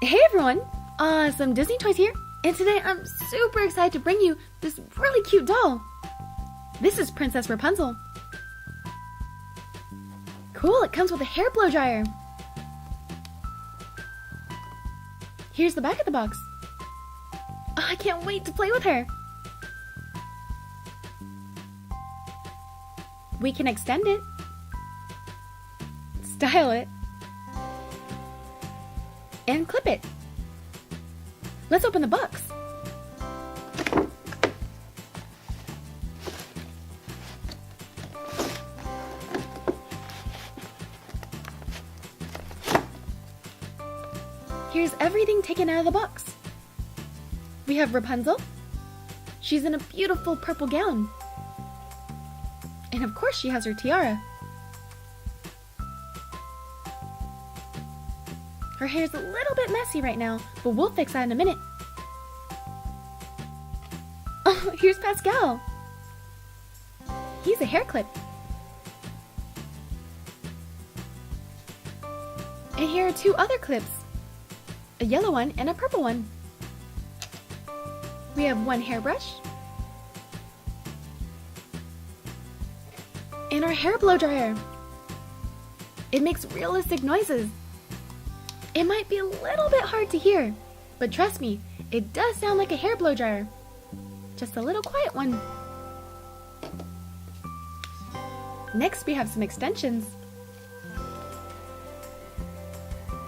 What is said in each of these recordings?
Hey everyone! Some Disney Toys here, and today I'm super excited to bring you this really cute doll. This is Princess Rapunzel. Cool, it comes with a hair blow dryer. Here's the back of the box. Oh, I can't wait to play with her. We can extend it, style it, and clip it. Let's open the box. Here's everything taken out of the box. We have Rapunzel. She's in a beautiful purple gown. And of course she has her tiara. Her hair's a little bit messy right now, but we'll fix that in a minute. Oh, here's Pascal. He's a hair clip. And here are two other clips. A yellow one and a purple one. We have one hairbrush. And our hair blow dryer. It makes realistic noises. It might be a little bit hard to hear, but trust me, it does sound like a hair blow dryer. Just a little quiet one. Next we have some extensions.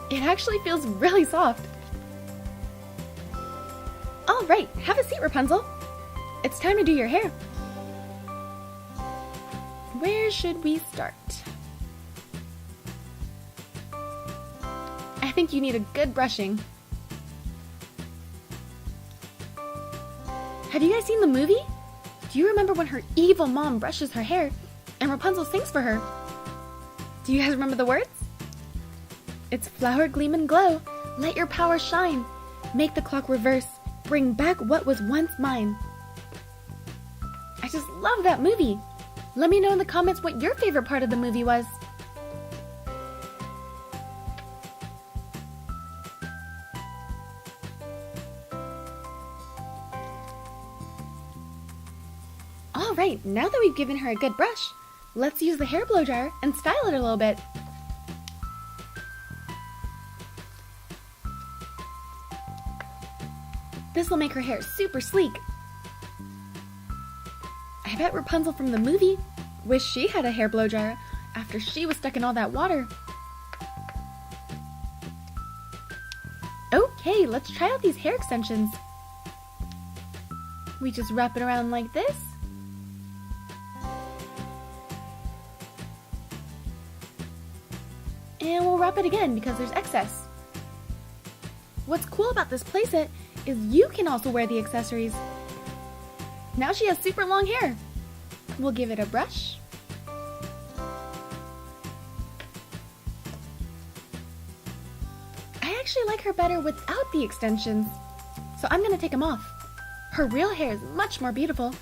It actually feels really soft. Alright, have a seat, Rapunzel. It's time to do your hair. Where should we start? I think you need a good brushing. Have you guys seen the movie? Do you remember when her evil mom brushes her hair and Rapunzel sings for her? Do you guys remember the words? It's flower gleam and glow, let your power shine, make the clock reverse, bring back what was once mine. I just love that movie. Let me know in the comments what your favorite part of the movie was. Alright, now that we've given her a good brush, let's use the hair blow dryer and style it a little bit. This will make her hair super sleek. I bet Rapunzel from the movie wished she had a hair blow dryer after she was stuck in all that water. Okay, let's try out these hair extensions. We just wrap it around like this. And we'll wrap it again because there's excess. What's cool about this playset is you can also wear the accessories. Now she has super long hair. We'll give it a brush. I actually like her better without the extensions, so I'm gonna take them off. Her real hair is much more beautiful.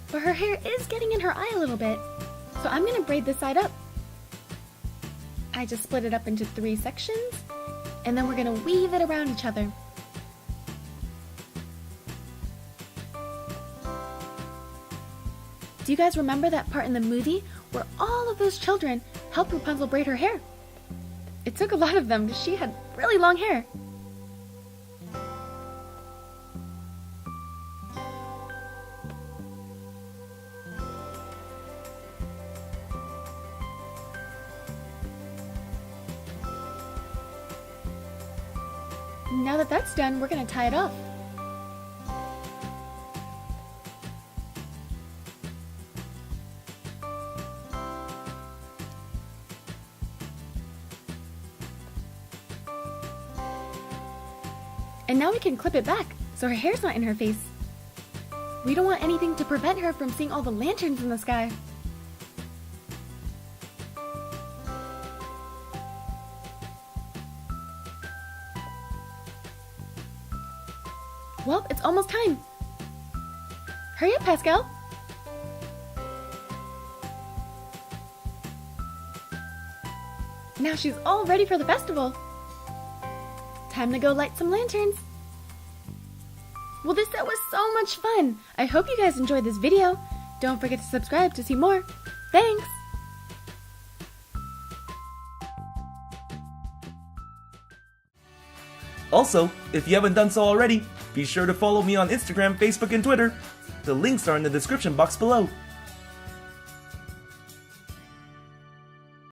But her hair is getting in her eye a little bit, so I'm gonna braid this side up. I just split it up into 3 sections, and then we're gonna weave it around each other. Do you guys remember that part in the movie where all of those children helped Rapunzel braid her hair? It took a lot of them because she had really long hair. Now that that's done, we're going to tie it off. And now we can clip it back so her hair's not in her face. We don't want anything to prevent her from seeing all the lanterns in the sky. Well, it's almost time. Hurry up, Pascal. Now she's all ready for the festival. Time to go light some lanterns. Well, this set was so much fun. I hope you guys enjoyed this video. Don't forget to subscribe to see more. Thanks! Also, if you haven't done so already, be sure to follow me on Instagram, Facebook, and Twitter. The links are in the description box below.